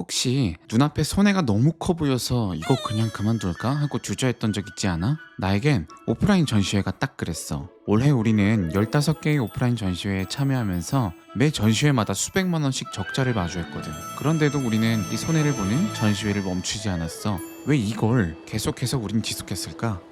혹시 눈앞에 손해가 너무 커 보여서 이거 그냥 그만둘까 하고 주저했던 적 있지 않아? 나에겐 오프라인 전시회가 딱 그랬어. 올해 우리는 15개의 오프라인 전시회에 참여하면서 매 전시회마다 수백만 원씩 적자를 마주했거든. 그런데도 우리는 이 손해를 보는 전시회를 멈추지 않았어. 왜 이걸 계속해서 우린 지속했을까?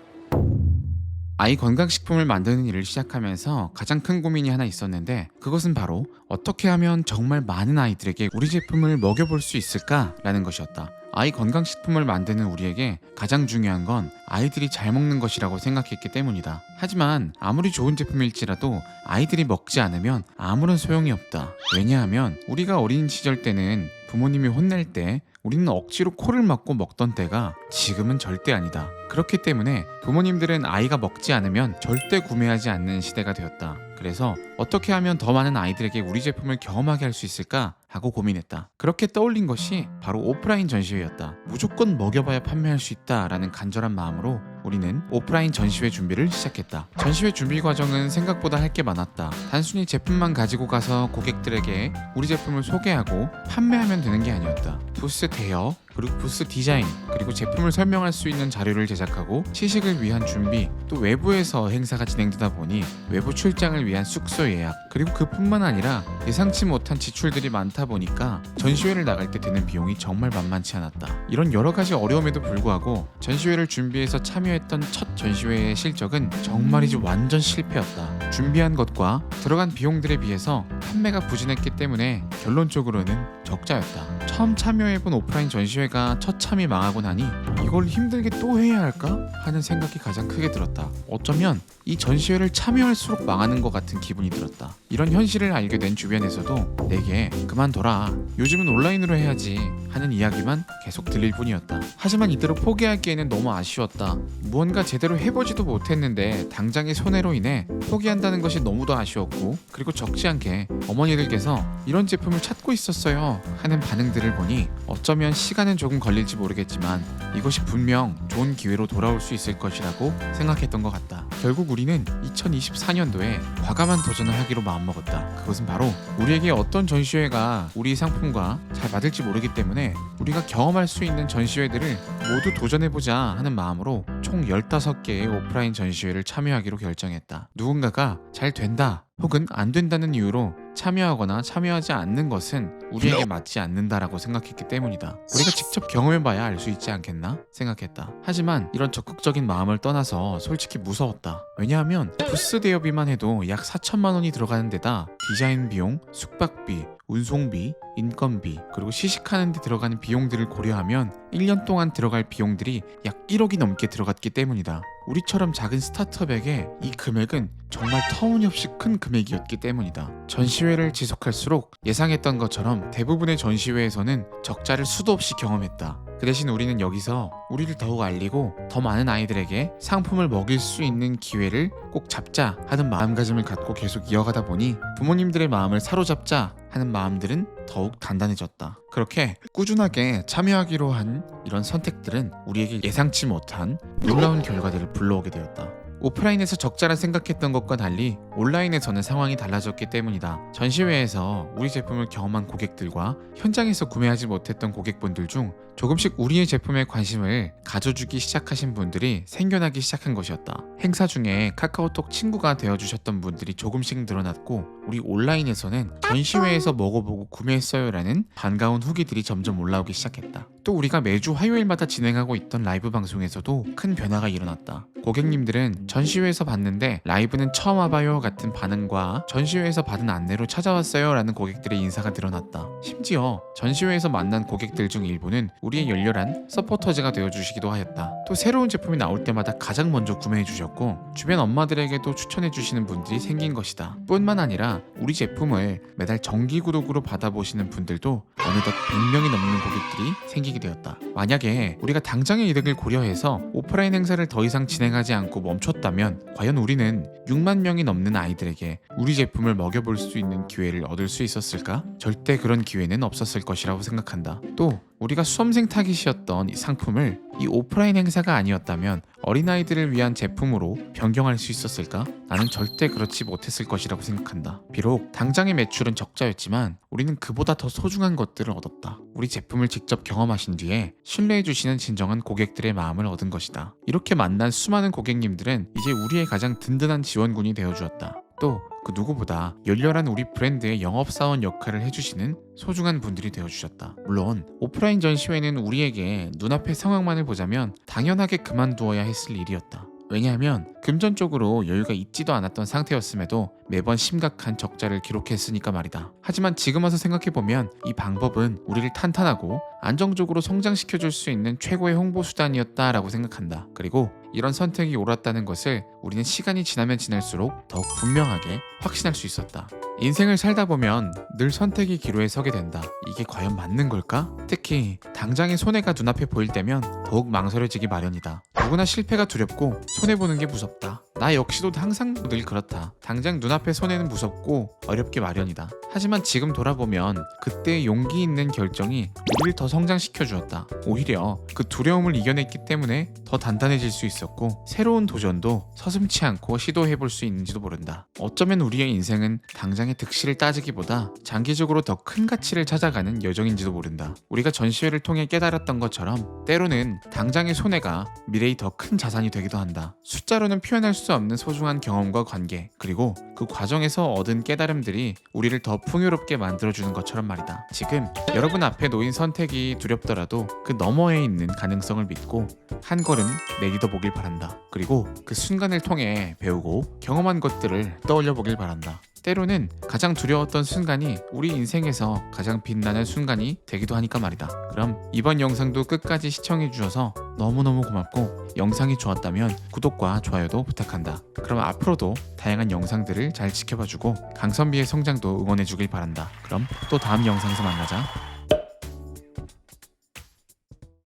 아이 건강식품을 만드는 일을 시작하면서 가장 큰 고민이 하나 있었는데, 그것은 바로 어떻게 하면 정말 많은 아이들에게 우리 제품을 먹여볼 수 있을까라는 것이었다. 아이 건강식품을 만드는 우리에게 가장 중요한 건 아이들이 잘 먹는 것이라고 생각했기 때문이다. 하지만 아무리 좋은 제품일지라도 아이들이 먹지 않으면 아무런 소용이 없다. 왜냐하면 우리가 어린 시절 때는 부모님이 혼낼 때 우리는 억지로 코를 막고 먹던 때가 지금은 절대 아니다. 그렇기 때문에 부모님들은 아이가 먹지 않으면 절대 구매하지 않는 시대가 되었다. 그래서 어떻게 하면 더 많은 아이들에게 우리 제품을 경험하게 할 수 있을까 하고 고민했다. 그렇게 떠올린 것이 바로 오프라인 전시회였다. 무조건 먹여봐야 판매할 수 있다라는 간절한 마음으로 우리는 오프라인 전시회 준비를 시작했다. 전시회 준비 과정은 생각보다 할 게 많았다. 단순히 제품만 가지고 가서 고객들에게 우리 제품을 소개하고 판매하면 되는 게 아니었다. 부스 대여, 그리고 부스 디자인, 그리고 제품을 설명할 수 있는 자료를 제작하고 시식을 위한 준비, 또 외부에서 행사가 진행되다 보니 외부 출장을 위한 숙소 예약, 그리고 그뿐만 아니라 예상치 못한 지출들이 많다 보니까 전시회를 나갈 때 드는 비용이 정말 만만치 않았다. 이런 여러 가지 어려움에도 불구하고 전시회를 준비해서 참여했던 첫 전시회의 실적은 정말이지 완전 실패였다. 준비한 것과 들어간 비용들에 비해서 판매가 부진했기 때문에 결론적으로는 적자였다. 처음 참여해본 오프라인 전시회가 처참히 망하고 나니 이걸 힘들게 또 해야 할까? 하는 생각이 가장 크게 들었다. 어쩌면 이 전시회를 참여할수록 망하는 것 같은 기분이 들었다. 이런 현실을 알게 된 주변에서도 내게 그만둬라, 요즘은 온라인으로 해야지 하는 이야기만 계속 들릴 뿐이었다. 하지만 이대로 포기하기에는 너무 아쉬웠다. 무언가 제대로 해보지도 못했는데 당장의 손해로 인해 포기한다는 것이 너무도 아쉬웠고, 그리고 적지 않게 어머니들께서 이런 제품을 찾고 있었어요 하는 반응들을 보니 어쩌면 시간은 조금 걸릴지 모르겠지만 이것이 분명 좋은 기회로 돌아올 수 있을 것이라고 생각했던 것 같다. 결국 우리는 2024년도에 과감한 도전을 하기로 마음먹었다. 그것은 바로 우리에게 어떤 전시회가 우리 상품과 잘 맞을지 모르기 때문에 우리가 경험할 수 있는 전시회들을 모두 도전해보자 하는 마음으로 총 15개의 오프라인 전시회를 참여하기로 결정했다. 누군가가 잘 된다 혹은 안 된다는 이유로 참여하거나 참여하지 않는 것은 우리에게 맞지 않는다라고 생각했기 때문이다. 우리가 직접 경험해봐야 알 수 있지 않겠나 생각했다. 하지만 이런 적극적인 마음을 떠나서 솔직히 무서웠다. 왜냐하면 부스 대여비만 해도 약 4천만 원이 들어가는 데다 디자인 비용, 숙박비, 운송비, 인건비, 그리고 시식하는 데 들어가는 비용들을 고려하면 1년 동안 들어갈 비용들이 약 1억이 넘게 들어갔기 때문이다. 우리처럼 작은 스타트업에게 이 금액은 정말 터무니없이 큰 금액이었기 때문이다. 전시회를 지속할수록 예상했던 것처럼 대부분의 전시회에서는 적자를 수도 없이 경험했다. 그 대신 우리는 여기서 우리를 더욱 알리고 더 많은 아이들에게 상품을 먹일 수 있는 기회를 꼭 잡자 하는 마음가짐을 갖고 계속 이어가다 보니 부모님들의 마음을 사로잡자 하는 마음들은 더욱 단단해졌다. 그렇게 꾸준하게 참여하기로 한 이런 선택들은 우리에게 예상치 못한 놀라운 결과들을 불러오게 되었다. 오프라인에서 적자라 생각했던 것과 달리 온라인에서는 상황이 달라졌기 때문이다. 전시회에서 우리 제품을 경험한 고객들과 현장에서 구매하지 못했던 고객분들 중 조금씩 우리의 제품에 관심을 가져주기 시작하신 분들이 생겨나기 시작한 것이었다. 행사 중에 카카오톡 친구가 되어주셨던 분들이 조금씩 늘어났고, 우리 온라인에서는 전시회에서 먹어보고 구매했어요 라는 반가운 후기들이 점점 올라오기 시작했다. 또 우리가 매주 화요일마다 진행하고 있던 라이브 방송에서도 큰 변화가 일어났다. 고객님들은 전시회에서 봤는데 라이브는 처음 와봐요 같은 반응과 전시회에서 받은 안내로 찾아왔어요 라는 고객들의 인사가 늘어났다. 심지어 전시회에서 만난 고객들 중 일부는 우리의 열렬한 서포터즈가 되어주시기도 하였다. 또 새로운 제품이 나올 때마다 가장 먼저 구매해주셨고, 주변 엄마들에게도 추천해주시는 분들이 생긴 것이다. 뿐만 아니라 우리 제품을 매달 정기 구독으로 받아보시는 분들도 어느덧 100명이 넘는 고객들이 생기게 되었다. 만약에 우리가 당장의 이득을 고려해서 오프라인 행사를 더 이상 진행하지 않고 멈췄다면 과연 우리는 6만 명이 넘는 아이들에게 우리 제품을 먹여볼 수 있는 기회를 얻을 수 있었을까? 절대 그런 기회는 없었을 것이라고 생각한다. 또 우리가 수험생 타깃이었던 이 상품을 이 오프라인 행사가 아니었다면 어린아이들을 위한 제품으로 변경할 수 있었을까? 나는 절대 그렇지 못했을 것이라고 생각한다. 비록 당장의 매출은 적자였지만 우리는 그보다 더 소중한 것들을 얻었다. 우리 제품을 직접 경험하신 뒤에 신뢰해주시는 진정한 고객들의 마음을 얻은 것이다. 이렇게 만난 수많은 고객님들은 이제 우리의 가장 든든한 지원군이 되어주었다. 또 그 누구보다 열렬한 우리 브랜드의 영업사원 역할을 해주시는 소중한 분들이 되어주셨다. 물론 오프라인 전시회는 우리에게 눈앞의 상황만을 보자면 당연하게 그만두어야 했을 일이었다. 왜냐하면 금전적으로 여유가 있지도 않았던 상태였음에도 매번 심각한 적자를 기록했으니까 말이다. 하지만 지금 와서 생각해보면 이 방법은 우리를 탄탄하고 안정적으로 성장시켜줄 수 있는 최고의 홍보 수단이었다라고 생각한다. 그리고 이런 선택이 옳았다는 것을 우리는 시간이 지나면 지날수록 더욱 분명하게 확신할 수 있었다. 인생을 살다 보면 늘 선택의 기로에 서게 된다. 이게 과연 맞는 걸까? 특히 당장의 손해가 눈앞에 보일 때면 더욱 망설여지기 마련이다. 누구나 실패가 두렵고 손해보는 게 무섭다. 나 역시도 항상 늘 그렇다. 당장 눈앞의 손해는 무섭고 어렵기 마련이다. 하지만 지금 돌아보면 그때의 용기 있는 결정이 우리를 더 성장시켜 주었다. 오히려 그 두려움을 이겨냈기 때문에 더 단단해질 수 있었고 새로운 도전도 서슴지 않고 시도해볼 수 있는지도 모른다. 어쩌면 우리의 인생은 당장의 득실을 따지기보다 장기적으로 더 큰 가치를 찾아가는 여정인지도 모른다. 우리가 전시회를 통해 깨달았던 것처럼 때로는 당장의 손해가 미래의 더 큰 자산이 되기도 한다. 숫자로는 표현할 수 없는 소중한 경험과 관계, 그리고 그 과정에서 얻은 깨달음들이 우리를 더 풍요롭게 만들어주는 것처럼 말이다. 지금 여러분 앞에 놓인 선택이 두렵더라도 그 너머에 있는 가능성을 믿고 한 걸음 내딛어 보길 바란다. 그리고 그 순간을 통해 배우고 경험한 것들을 떠올려 보길 바란다. 때로는 가장 두려웠던 순간이 우리 인생에서 가장 빛나는 순간이 되기도 하니까 말이다. 그럼 이번 영상도 끝까지 시청해주셔서 너무너무 고맙고 영상이 좋았다면 구독과 좋아요도 부탁한다. 그럼 앞으로도 다양한 영상들을 잘 지켜봐주고 강선비의 성장도 응원해주길 바란다. 그럼 또 다음 영상에서 만나자.